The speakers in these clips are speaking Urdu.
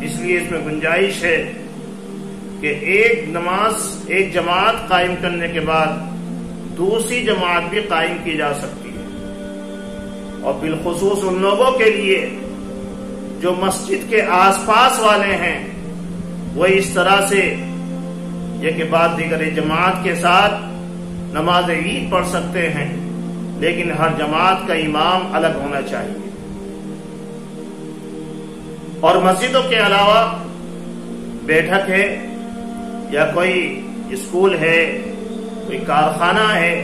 اس لیے اس میں گنجائش ہے کہ ایک جماعت قائم کرنے کے بعد دوسری جماعت بھی قائم کی جا سکتی ہے، اور بالخصوص ان لوگوں کے لیے جو مسجد کے آس پاس والے ہیں، وہ اس طرح سے یہ کہ بعد دیگر جماعت کے ساتھ نماز عید پڑھ سکتے ہیں، لیکن ہر جماعت کا امام الگ ہونا چاہیے۔ اور مسجدوں کے علاوہ بیٹھک ہے یا کوئی اسکول ہے، کوئی کارخانہ ہے،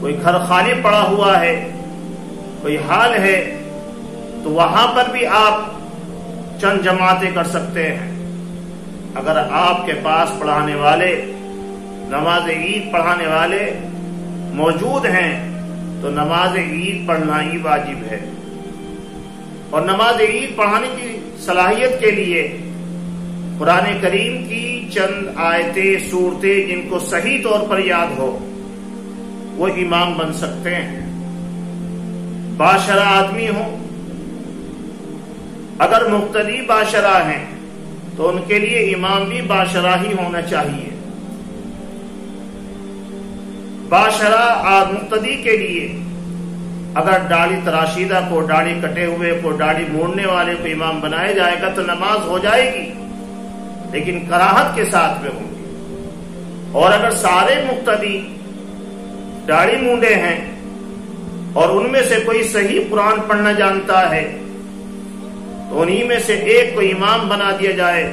کوئی گھر خالی پڑا ہوا ہے، کوئی ہال ہے، تو وہاں پر بھی آپ چند جماعتیں کر سکتے ہیں۔ اگر آپ کے پاس پڑھانے والے، نماز عید پڑھانے والے موجود ہیں تو نماز عید پڑھنا ہی واجب ہے۔ اور نماز عید پڑھانے کی صلاحیت کے لیے قرآن کریم کی چند آیتیں، سورتیں جن کو صحیح طور پر یاد ہو وہ امام بن سکتے ہیں۔ باشرہ آدمی ہوں، اگر مقتدی باشرہ ہیں تو ان کے لیے امام بھی باشرہ ہی ہونا چاہیے۔ باشرہ مقتدی کے لیے اگر داڑھی تراشیدہ کو، داڑھی کٹے ہوئے کو، داڑھی موڑنے والے کو امام بنایا جائے گا تو نماز ہو جائے گی، لیکن کراہت کے ساتھ میں ہوں گی۔ اور اگر سارے مقتدی داڑھی مونڈے ہیں اور ان میں سے کوئی صحیح قرآن پڑھنا جانتا ہے تو انہی میں سے ایک کو امام بنا دیا جائے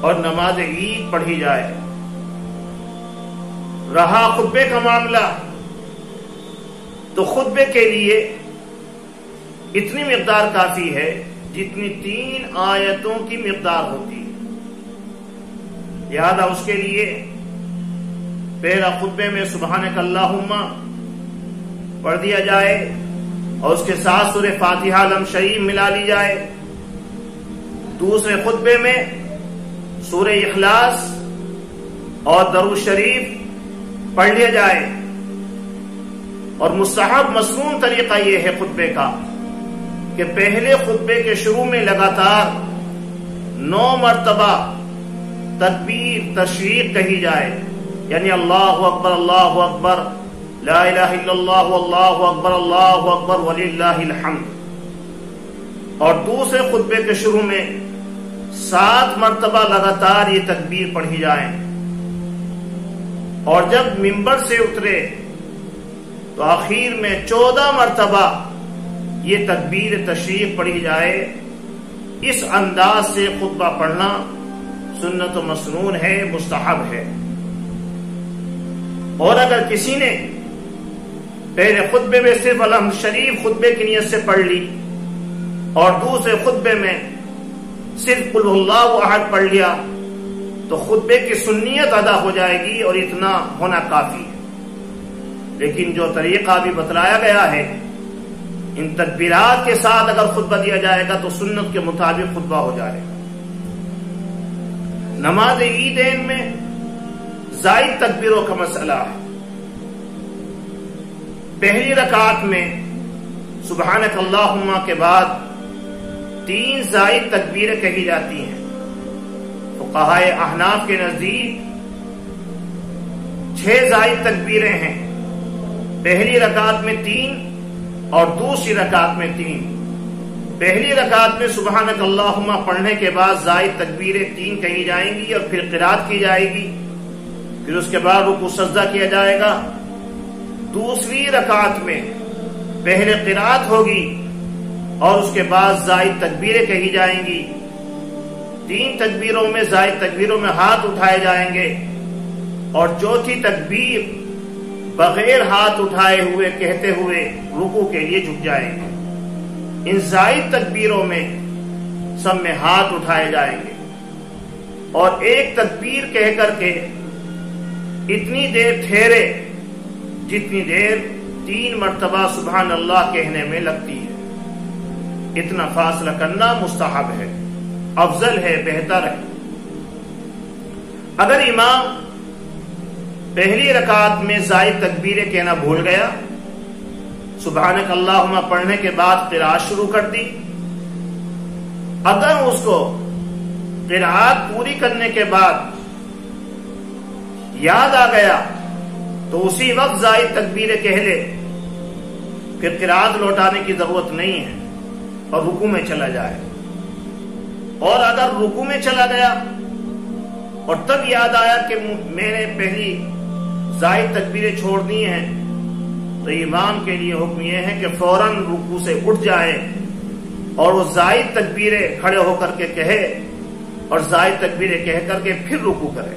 اور نماز عید پڑھی جائے۔ رہا خطبے کا معاملہ، تو خطبے کے لیے اتنی مقدار کافی ہے جتنی 3 آیتوں کی مقدار ہوتی ہے۔ لہذا اس کے لیے پہلا خطبے میں سبحانک اللہم پڑھ دیا جائے اور اس کے ساتھ سورہ فاتحہ لم شریف ملا لی جائے۔ دوسرے خطبے میں سورہ اخلاص اور درود شریف پڑھ لیا جائے۔ اور مستحب مسنون طریقہ یہ ہے خطبے کا کہ پہلے خطبے کے شروع میں لگاتار 9 مرتبہ تکبیر تشریق کہی جائے، یعنی اللہ اکبر لا الہ الا اللہ اللہ اکبر وللہ الحمد۔ اور دوسرے خطبے کے شروع میں 7 مرتبہ لگاتار یہ تکبیر پڑھی جائے، اور جب منبر سے اترے تو آخر میں 14 مرتبہ یہ تکبیر تشریف پڑھی جائے۔ اس انداز سے خطبہ پڑھنا سنت و مسنون ہے، مستحب ہے۔ اور اگر کسی نے پہلے خطبے میں صرف الحمد شریف خطبے کی نیت سے پڑھ لی اور دوسرے خطبے میں صرف قل اللہ احد پڑھ لیا تو خطبے کی سنیت ادا ہو جائے گی اور اتنا ہونا کافی ہے۔ لیکن جو طریقہ بھی بتلایا گیا ہے، ان تکبیرات کے ساتھ اگر خطبہ دیا جائے گا تو سنت کے مطابق خطبہ ہو جائے گا۔ نماز عیدین میں زائد تکبیروں کا مسئلہ ہے۔ پہلی رکعت میں سبحانک اللہم کے بعد 3 زائد تکبیریں کہی جاتی ہیں۔ فقہاء احناف کے نزدیک 6 زائد تکبیریں ہیں، پہلی رکعت میں 3 اور دوسری رکعت میں 3۔ پہلی رکعت میں سبحانک اللہم پڑھنے کے بعد زائد تکبیریں 3 کہی جائیں گی اور پھر قرات کی جائے گی، پھر اس کے بعد رکوع سجدہ کیا جائے گا۔ دوسری رکعت میں پہلے قرات ہوگی اور اس کے بعد زائد تکبیریں کہی جائیں گی۔ 3 تکبیروں میں زائد تکبیروں میں ہاتھ اٹھائے جائیں گے، اور چوتھی تکبیر بغیر ہاتھ اٹھائے ہوئے کہتے ہوئے رکوع کے لیے جھک جائیں گے۔ ان زائد تکبیروں میں سب میں ہاتھ اٹھائے جائیں گے، اور ایک تکبیر کہہ کر کے اتنی دیر ٹھہرے جتنی دیر 3 مرتبہ سبحان اللہ کہنے میں لگتی ہے۔ اتنا فاصلہ کرنا مستحب ہے، افضل ہے، بہتر ہے۔ اگر امام پہلی رکعت میں زائد تکبیریں کہنا بھول گیا، سبحانک اللہم پڑھنے کے بعد قرات شروع کر دی، اگر اس کو قرات پوری کرنے کے بعد یاد آ گیا تو اسی وقت زائد تکبیر کہہ لے، پھر قرات لوٹانے کی ضرورت نہیں ہے اور رکوع میں چلا جائے۔ اور اگر رکوع میں چلا گیا اور تب یاد آیا کہ میں نے پہلی زائد تکبیریں چھوڑ دی ہیں، تو امام کے لیے حکم یہ ہے کہ فوراً رکوع سے اٹھ جائے اور وہ زائد تکبیریں کھڑے ہو کر کے کہے اور زائد تکبیریں کہہ کر کے پھر رکوع کرے۔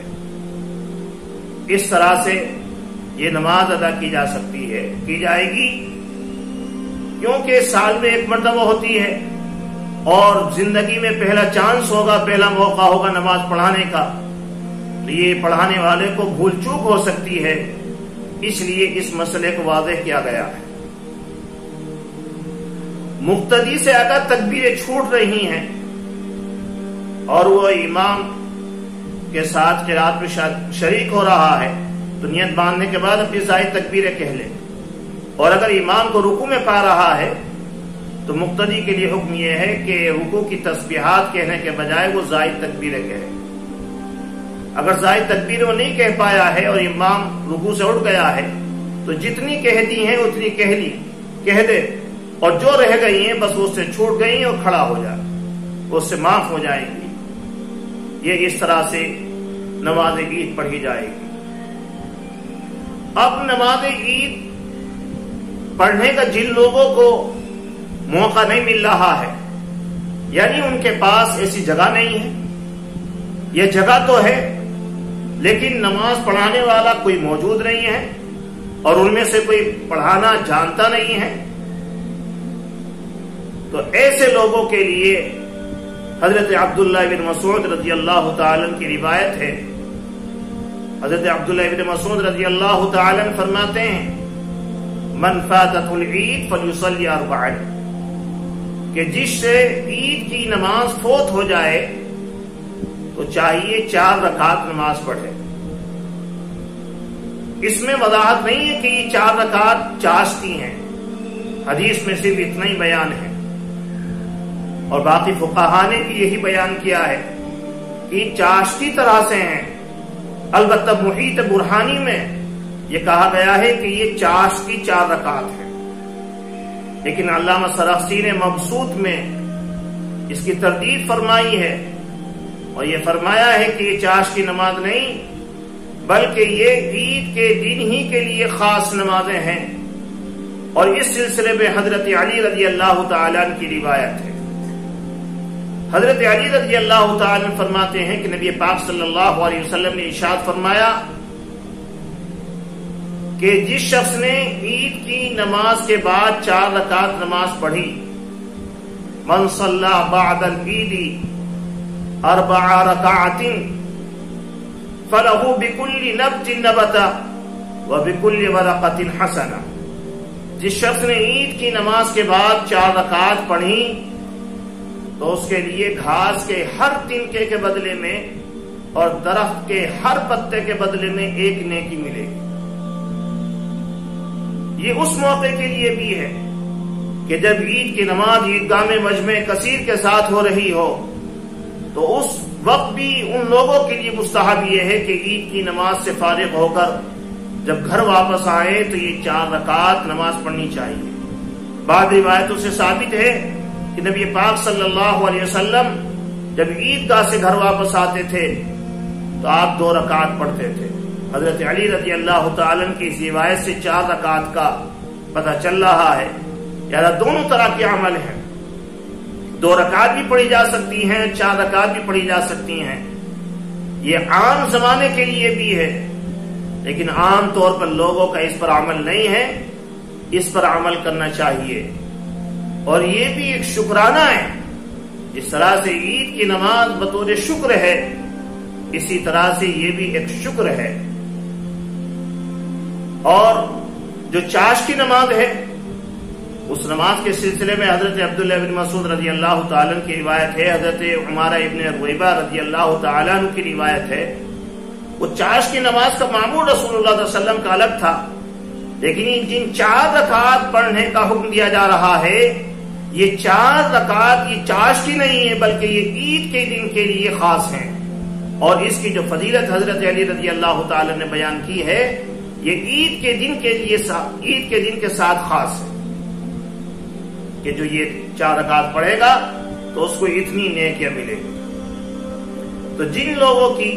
اس طرح سے یہ نماز ادا کی جا سکتی ہے، کی جائے گی، کیونکہ سال میں ایک مرتبہ ہوتی ہے اور زندگی میں پہلا چانس ہوگا، پہلا موقع ہوگا نماز پڑھانے کا، تو یہ پڑھانے والے کو بھول چوک ہو سکتی ہے، اس لیے اس مسئلے کو واضح کیا گیا ہے۔ مقتدی سے اگر تکبیریں چھوٹ رہی ہیں اور وہ امام کے ساتھ قرات میں شریک ہو رہا ہے تو نیت باندھنے کے بعد اپنی زائد تکبیریں کہہ لے، اور اگر امام کو رکوع میں پا رہا ہے تو مقتدی کے لیے حکم یہ ہے کہ رکوع کی تسبیحات کہنے کے بجائے وہ زائد تکبیریں کہے۔ اگر زائد تکبیریں وہ نہیں کہہ پایا ہے اور امام رکوع سے اٹھ گیا ہے تو جتنی کہہ دی ہیں اتنی کہہ دے، اور جو رہ گئی ہیں بس اس سے چھوٹ گئی ہیں اور کھڑا ہو جائے، اس سے معاف ہو جائے گی۔ یہ اس طرح سے نماز عید پڑھی جائے گی۔ اب نماز عید پڑھنے کا جن لوگوں کو موقع نہیں مل رہا ہے، یعنی ان کے پاس ایسی جگہ نہیں ہے، یہ جگہ تو ہے لیکن نماز پڑھانے والا کوئی موجود نہیں ہے اور ان میں سے کوئی پڑھانا جانتا نہیں ہے، تو ایسے لوگوں کے لیے حضرت عبداللہ بن مسعود رضی اللہ تعالی عنہ کی روایت ہے۔ حضرت عبداللہ بن مسعود رضی اللہ تعالی عنہ فرماتے ہیں من فاتته العید فلیصلی اربعا، کہ جس سے عید کی نماز فوت ہو جائے تو چاہیے 4 رکعت نماز پڑھے۔ اس میں وضاحت نہیں ہے کہ یہ 4 رکعت چاشتی ہیں، حدیث میں صرف اتنا ہی بیان ہے، اور باقی فقہاء نے بھی یہی بیان کیا ہے کہ چاشتی طرح سے ہیں۔ البتہ محیط برہانی میں یہ کہا گیا ہے کہ یہ چاشتی 4 رکعت ہے، لیکن علامہ سرخسی نے مبسوط میں اس کی تردید فرمائی ہے اور یہ فرمایا ہے کہ یہ چاشت کی نماز نہیں بلکہ یہ عید کے دن ہی کے لیے خاص نمازیں ہیں، اور اس سلسلے میں حضرت علی رضی اللہ تعالیٰ عنہ کی روایت ہے۔ حضرت علی رضی اللہ تعالیٰ عنہ فرماتے ہیں کہ نبی پاک صلی اللہ علیہ وسلم نے ارشاد فرمایا کہ جس شخص نے عید کی نماز کے بعد 4 رکعت نماز پڑھی، من صلی بعد العید 4 رکعات فلہ بکل نبت نبت وبکل ورقۃ حسنہ، جس شخص نے عید کی نماز کے بعد 4 رکعت پڑھی تو اس کے لیے گھاس کے ہر تنکے کے بدلے میں اور درخت کے ہر پتے کے بدلے میں 1 نیکی ملے گی۔ یہ اس موقع کے لیے بھی ہے کہ جب عید کی نماز عیدگاہ میں مجمع کثیر کے ساتھ ہو رہی ہو تو اس وقت بھی ان لوگوں کے لیے مستحب یہ ہے کہ عید کی نماز سے فارغ ہو کر جب گھر واپس آئے تو یہ 4 رکعت نماز پڑھنی چاہیے۔ بعض روایتوں سے ثابت ہے کہ نبی پاک صلی اللہ علیہ وسلم جب عیدگاہ سے گھر واپس آتے تھے تو آپ 2 رکعت پڑھتے تھے۔ حضرت علی رضی اللہ تعالیٰ عنہ کی اس روایت سے 4 رکعت کا پتہ چل رہا ہے، یعنی دونوں طرح کے عمل ہیں، 2 رکعت بھی پڑھی جا سکتی ہیں، 4 رکعت بھی پڑھی جا سکتی ہیں۔ یہ عام زمانے کے لیے بھی ہے، لیکن عام طور پر لوگوں کا اس پر عمل نہیں ہے، اس پر عمل کرنا چاہیے، اور یہ بھی ایک شکرانہ ہے۔ جس طرح سے عید کی نماز بطور شکر ہے، اسی طرح سے یہ بھی ایک شکر ہے۔ اور جو چاشت کی نماز ہے اس نماز کے سلسلے میں حضرت عبداللہ بن مسعود رضی اللہ تعالیٰ عنہ کی روایت ہے، حضرت عمارہ ابن رویبہ رضی اللہ تعالیٰ عنہ کی روایت ہے۔ وہ چاشت کی نماز کا معمول رسول اللہ صلی اللہ علیہ وسلم کا الگ تھا، لیکن جن 4 رکعات پڑھنے کا حکم دیا جا رہا ہے یہ 4 رکعت یہ چاشتی نہیں ہے بلکہ یہ عید کے دن کے لیے خاص ہیں، اور اس کی جو فضیلت حضرت علی رضی اللہ تعالی نے بیان کی ہے یہ عید کے دن کے لیے عید کے دن کے ساتھ خاص ہے کہ جو یہ 4 رکعت پڑھے گا تو اس کو اتنی نیکیاں ملے گی۔ تو جن لوگوں کی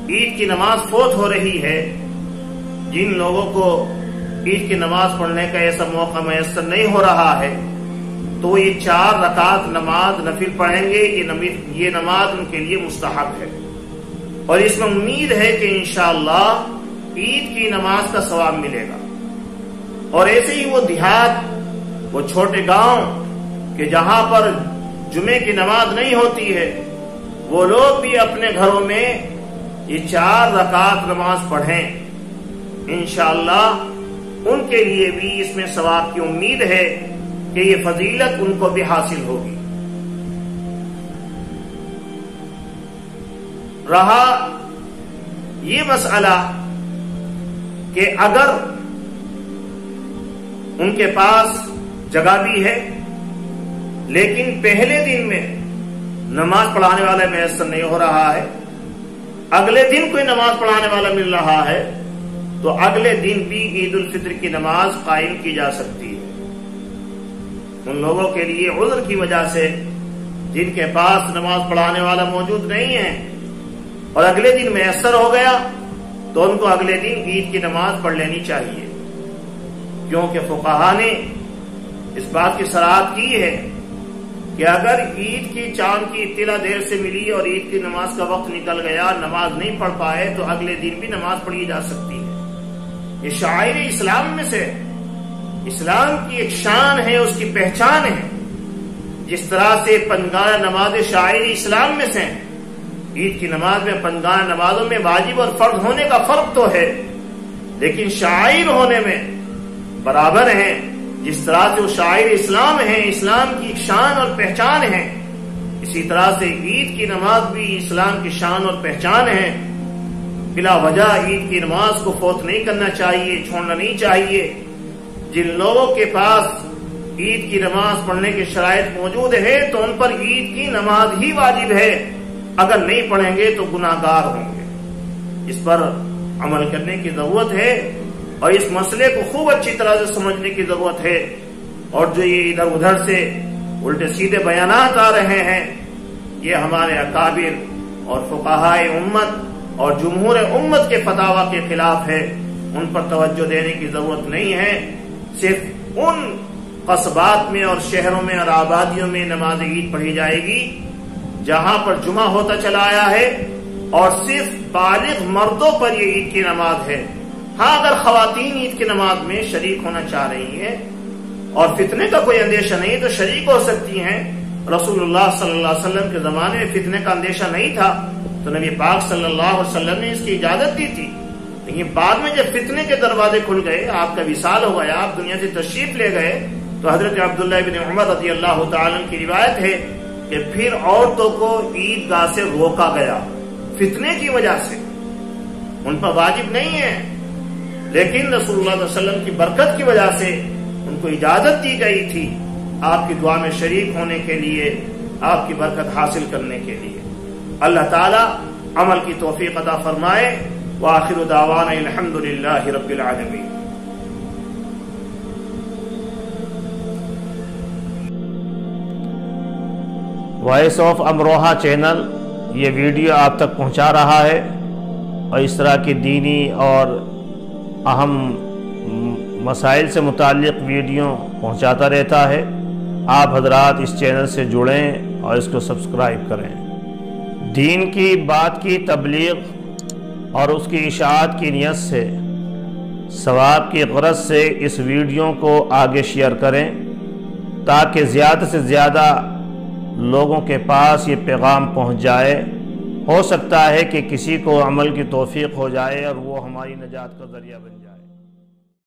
عید کی نماز فوت ہو رہی ہے، جن لوگوں کو عید کی نماز پڑھنے کا ایسا موقع میسر نہیں ہو رہا ہے تو یہ 4 رکعت نماز نفل پڑھیں گے، یہ نماز ان کے لیے مستحب ہے، اور اس میں امید ہے کہ انشاءاللہ عید کی نماز کا ثواب ملے گا۔ اور ایسے ہی وہ دیہات، وہ چھوٹے گاؤں کہ جہاں پر جمعے کی نماز نہیں ہوتی ہے، وہ لوگ بھی اپنے گھروں میں یہ 4 رکعت نماز پڑھیں، انشاءاللہ ان کے لیے بھی اس میں ثواب کی امید ہے کہ یہ فضیلت ان کو بھی حاصل ہوگی۔ رہا یہ مسئلہ کہ اگر ان کے پاس جگہ بھی ہے لیکن پہلے دن میں نماز پڑھانے والا میسر نہیں ہو رہا ہے، اگلے دن کوئی نماز پڑھانے والا مل رہا ہے، تو اگلے دن بھی عید الفطر کی نماز قائم کی جا سکتی ہے۔ ان لوگوں کے لیے عذر کی وجہ سے جن کے پاس نماز پڑھانے والا موجود نہیں ہے اور اگلے دن میسر ہو گیا تو ان کو اگلے دن عید کی نماز پڑھ لینی چاہیے، کیونکہ فقہا نے اس بات کی صراحت کی ہے کہ اگر عید کی چاند کی اطلاع دیر سے ملی اور عید کی نماز کا وقت نکل گیا، نماز نہیں پڑھ پائے، تو اگلے دن بھی نماز پڑھی جا سکتی ہے۔ یہ شعائر اسلام میں سے اسلام کی ایک شان ہے، اس کی پہچان ہے۔ جس طرح سے پنجگانہ نماز شعائر اسلام میں سے عید کی نماز میں پنجگانہ نمازوں میں واجب اور فرض ہونے کا فرق تو ہے، لیکن شعائر ہونے میں برابر ہیں۔ جس طرح سے وہ شاعر اسلام ہیں، اسلام کی ایک شان اور پہچان ہے، اسی طرح سے عید کی نماز بھی اسلام کی شان اور پہچان ہے۔ بلا وجہ عید کی نماز کو فوت نہیں کرنا چاہیے، چھوڑنا نہیں چاہیے۔ جن لوگوں کے پاس عید کی نماز پڑھنے کی شرائط موجود ہے تو ان پر عید کی نماز ہی واجب ہے، اگر نہیں پڑھیں گے تو گناہ گار ہوں گے۔ اس پر عمل کرنے کی ضرورت ہے اور اس مسئلے کو خوب اچھی طرح سے سمجھنے کی ضرورت ہے، اور جو یہ ادھر ادھر سے الٹے سیدھے بیانات آ رہے ہیں یہ ہمارے اکابر اور فقہائے امت اور جمہور امت کے فتاوی کے خلاف ہے، ان پر توجہ دینے کی ضرورت نہیں ہے۔ صرف ان قصبات میں اور شہروں میں اور آبادیوں میں نماز عید پڑھی جائے گی جہاں پر جمعہ ہوتا چلا آیا ہے، اور صرف بالغ مردوں پر یہ عید کی نماز ہے۔ ہاں اگر خواتین عید کی نماز میں شریک ہونا چاہ رہی ہیں اور فتنے کا کوئی اندیشہ نہیں تو شریک ہو سکتی ہیں۔ رسول اللہ صلی اللہ علیہ وسلم کے زمانے میں فتنے کا اندیشہ نہیں تھا تو نبی پاک صلی اللہ علیہ وسلم نے اس کی اجازت دی تھی، لیکن بعد میں جب فتنے کے دروازے کھل گئے، آپ کا وصال ہو گیا، آپ دنیا سے تشریف لے گئے، تو حضرت عبداللہ بن عمر رضی اللہ تعالی عنہ کی روایت ہے کہ پھر عورتوں کو عید گاہ سے روکا گیا فتنے کی وجہ سے۔ ان پر واجب نہیں ہے، لیکن رسول اللہ صلی اللہ علیہ وسلم کی برکت کی وجہ سے ان کو اجازت دی گئی تھی آپ کی دعا میں شریک ہونے کے لیے، آپ کی برکت حاصل کرنے کے لیے۔ اللہ تعالی عمل کی توفیق عطا فرمائے۔ وآخر دعوانا الحمدللہ رب العالمین۔ وائس آف امروہہ چینل یہ ویڈیو آپ تک پہنچا رہا ہے اور اس طرح کی دینی اور اہم مسائل سے متعلق ویڈیو پہنچاتا رہتا ہے۔ آپ حضرات اس چینل سے جڑیں اور اس کو سبسکرائب کریں۔ دین کی بات کی تبلیغ اور اس کی اشاعت کی نیت سے، ثواب کی غرض سے اس ویڈیو کو آگے شیئر کریں تاکہ زیادہ سے زیادہ لوگوں کے پاس یہ پیغام پہنچ جائے۔ ہو سکتا ہے کہ کسی کو عمل کی توفیق ہو جائے اور وہ ہماری نجات کا ذریعہ بن جائے۔